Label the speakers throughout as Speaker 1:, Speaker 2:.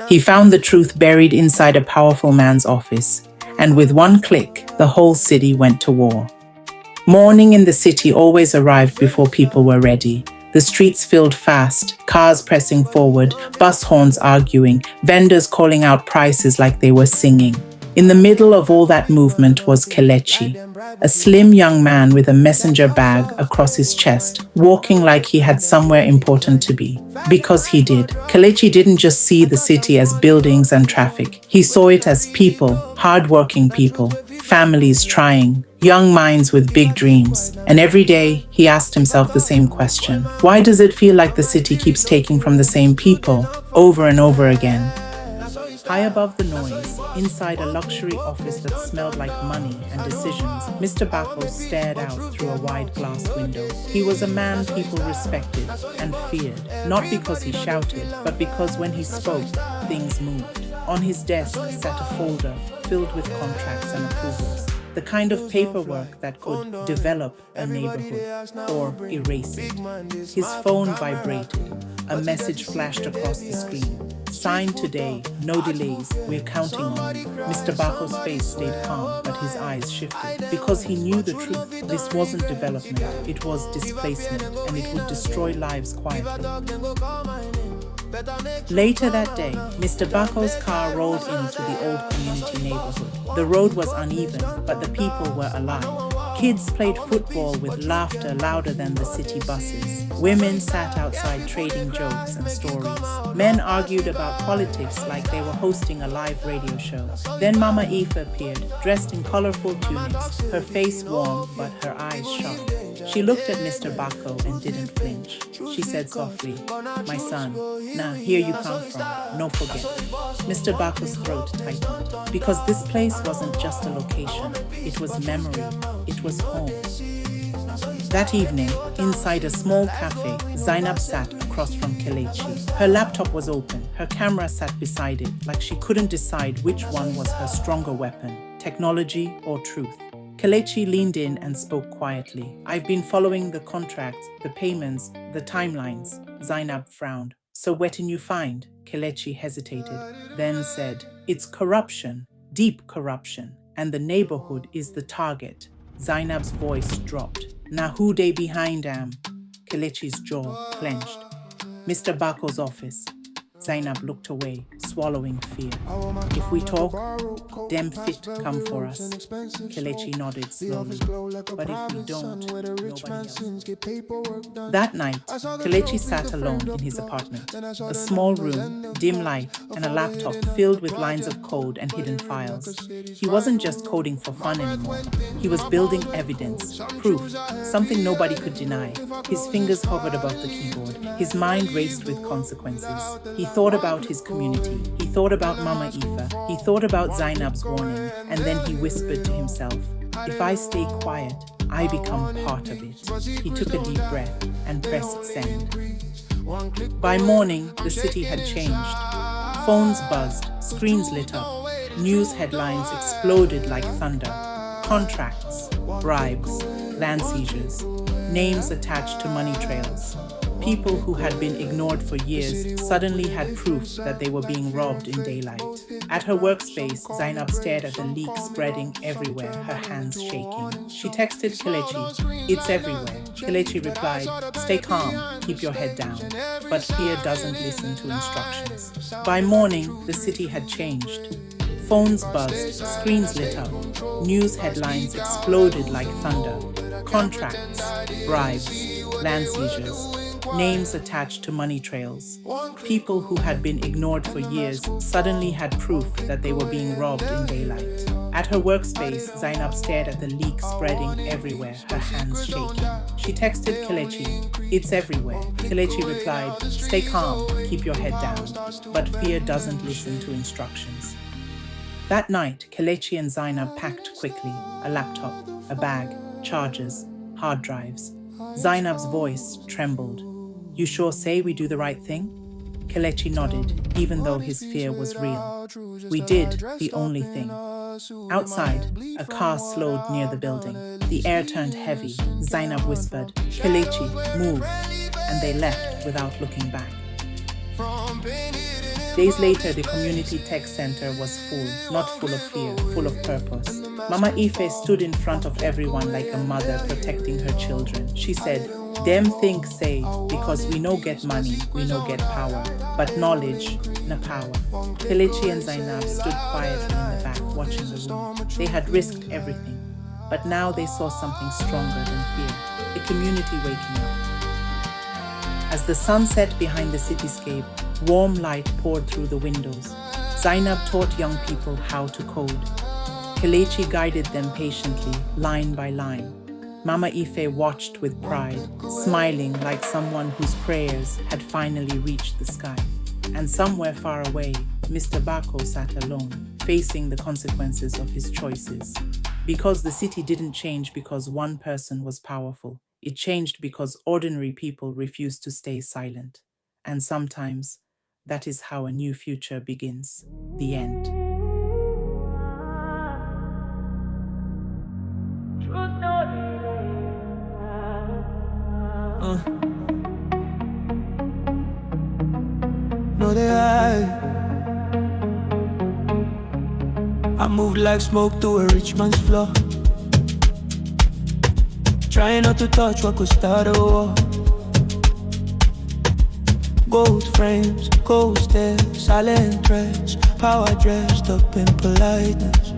Speaker 1: He found the truth buried inside a powerful man's office, and with one click, the whole city went to war. Morning in the city always arrived before people were ready. The streets filled fast, cars pressing forward, bus horns arguing, vendors calling out prices like they were singing. In the middle of all that movement was Kelechi, a slim young man with a messenger bag across his chest, walking like he had somewhere important to be. Because he did. Kelechi didn't just see the city as buildings and traffic. He saw it as people, hard-working people, families trying, young minds with big dreams. And every day, he asked himself the same question. Why does it feel like the city keeps taking from the same people, over and over again? High above the noise, inside a luxury office that smelled like money and decisions, Mr. Bako stared out through a wide glass window. He was a man people respected and feared, not because he shouted, but because when he spoke, things moved. On his desk sat a folder filled with contracts and approvals, the kind of paperwork that could develop a neighborhood or erase it. His phone vibrated. A message flashed across the screen. Signed today, no delays, we're counting on you. Mr. Bako's face stayed calm, but his eyes shifted. Because he knew the truth. This wasn't development, it was displacement, and it would destroy lives quietly. Later that day, Mr. Bako's car rolled into the old community neighborhood. The road was uneven, but the people were alive. Kids played football with laughter louder than the city buses. Women sat outside trading jokes and stories. Men argued about politics like they were hosting a live radio show. Then Mama Efe appeared, dressed in colorful tunics, her face warm but her eyes sharp. She looked at Mr. Bako and didn't flinch. She said softly, "My son, now here you come from, no forget." Mr. Bako's throat tightened, because this place wasn't just a location, it was memory, it was home. That evening, inside a small cafe, Zainab sat across from Kelechi. Her laptop was open, her camera sat beside it, like she couldn't decide which one was her stronger weapon, technology or truth. Kelechi leaned in and spoke quietly. "I've been following the contracts, the payments, the timelines." Zainab frowned. "So what can you find?" Kelechi hesitated, then said, "It's corruption, deep corruption, and the neighborhood is the target." Zainab's voice dropped. "Now who they behind am?" Kelechi's jaw clenched. "Mr. Bako's office." Zainab looked away, swallowing fear. "If we talk, them fit come for us." Kelechi nodded slowly. "But if we don't, nobody else." That night, Kelechi sat alone in his apartment. A small room, dim light, and a laptop filled with lines of code and hidden files. He wasn't just coding for fun anymore. He was building evidence, proof, something nobody could deny. His fingers hovered above the keyboard. His mind raced with consequences. He thought about his community. He thought about Mama Efe. He thought about Zainab's warning. And then he whispered to himself, "If I stay quiet, I become part of it." He took a deep breath and pressed send. By morning, the city had changed. Phones buzzed, screens lit up. News headlines exploded like thunder. Contracts, bribes, land seizures, names attached to money trails. People who had been ignored for years suddenly had proof that they were being robbed in daylight. At her workspace, Zainab stared at the leak spreading everywhere, her hands shaking. She texted Kelechi, "It's everywhere." Kelechi replied, "Stay calm, keep your head down." But fear doesn't listen to instructions. By morning, the city had changed. Phones buzzed, screens lit up. News headlines exploded like thunder. Contracts, bribes, land seizures, names attached to money trails. People who had been ignored for years suddenly had proof that they were being robbed in daylight. At her workspace, Zainab stared at the leak spreading everywhere, her hands shaking. She texted Kelechi, "It's everywhere." Kelechi replied, "Stay calm, keep your head down." But fear doesn't listen to instructions. That night, Kelechi and Zainab packed quickly, a laptop, a bag, chargers, hard drives. Zainab's voice trembled. "You sure say we do the right thing?" Kelechi nodded, even though his fear was real. "We did the only thing." Outside, a car slowed near the building. The air turned heavy. Zainab whispered, "Kelechi, move." And they left without looking back. Days later, the community tech center was full, not full of fear, full of purpose. Mama Efe stood in front of everyone like a mother protecting her children. She said, "Dem think say, because we no get money, we no get power, but knowledge, na power." Kelechi and Zainab stood quietly in the back, watching the room. They had risked everything, but now they saw something stronger than fear, a community waking up. As the sun set behind the cityscape, warm light poured through the windows. Zainab taught young people how to code. Kelechi guided them patiently, line by line. Mama Efe watched with pride, smiling like someone whose prayers had finally reached the sky. And somewhere far away, Mr. Bako sat alone, facing the consequences of his choices. Because the city didn't change because one person was powerful. It changed because ordinary people refused to stay silent. And sometimes, that is how a new future begins. The end.
Speaker 2: No, they hide. I moved like smoke through a rich man's floor, trying not to touch what could start a war. Gold frames, gold stairs, silent threats, power dressed up in politeness.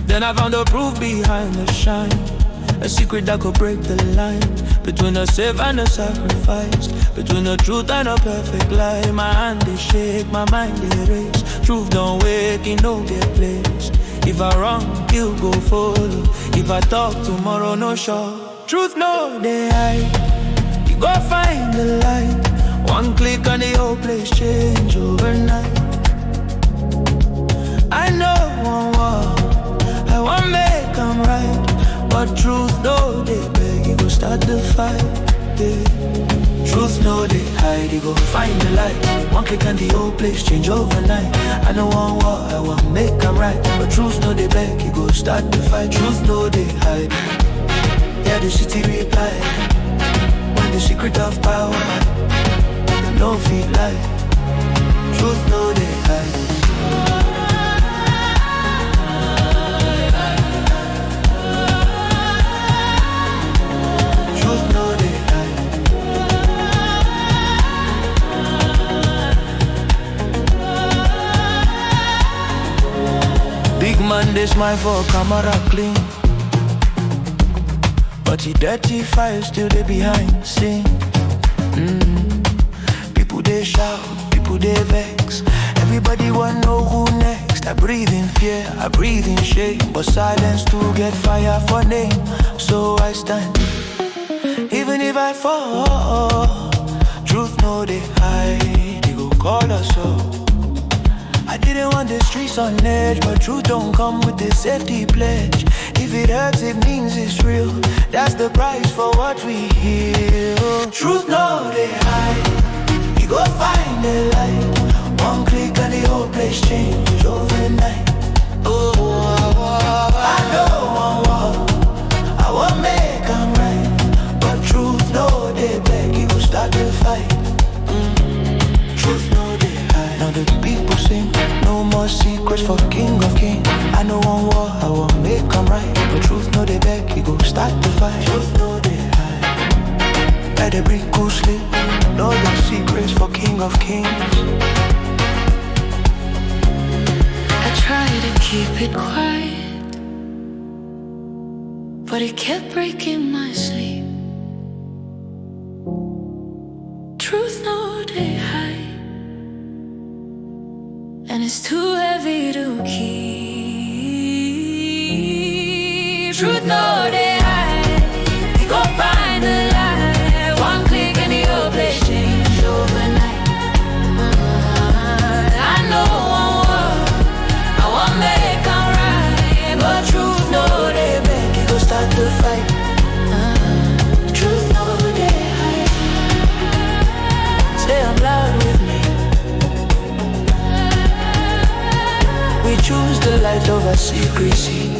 Speaker 2: Then I found the proof behind the shine, a secret that could break the line between a save and a sacrifice, between a truth and a perfect lie. My hand is shake, my mind is race. Truth don't wake, it no get place. If I wrong, you go follow. If I talk tomorrow, no sure. Truth no, they hide. You go find the light. One click and the whole place change overnight. I know one walk, I won't make them right. But truth no, they beg, you go start the fight, yeah. Truth no, they hide, you go find the light. One click and the whole place change overnight. I know one war, I won't make them right. But truth no, they beg, you go start the fight. Truth no, they hide. Yeah, the city reply. When the secret of power, no feel like. Truth no, they hide. Man, this my for camera clean, but the dirty file still they behind scene. People they shout, people they vex. Everybody wanna know who next. I breathe in fear, I breathe in shame, but silence to get fire for name. So I stand, even if I fall. Truth no they hide, they go call us all. I didn't want the streets on edge, but truth don't come with the safety pledge. If it hurts, it means it's real. That's the price for what we heal. Truth no they hide. You go find the light. One click and the whole place change overnight. Oh, I know one war, I won't make them right. But truth no they beg, you go start the fight. Truth no they hide. Now the people sing, no more secrets for King of Kings. I know one war, I won't make them right. But truth no they beg, you go start the fight. Truth no they hide. Let the brick go sleep. No more secrets for King of Kings.
Speaker 3: I tried to keep it quiet, but it kept breaking my sleep. Truth no they hide, and it's too heavy to keep. Truth no they hide. You go find the light. One click and the whole place change overnight. I know one word, I won't make them right. But truth no they beg, you go start the fight. Truth no they hide. Say I'm loud with me. We choose the light over secrecy.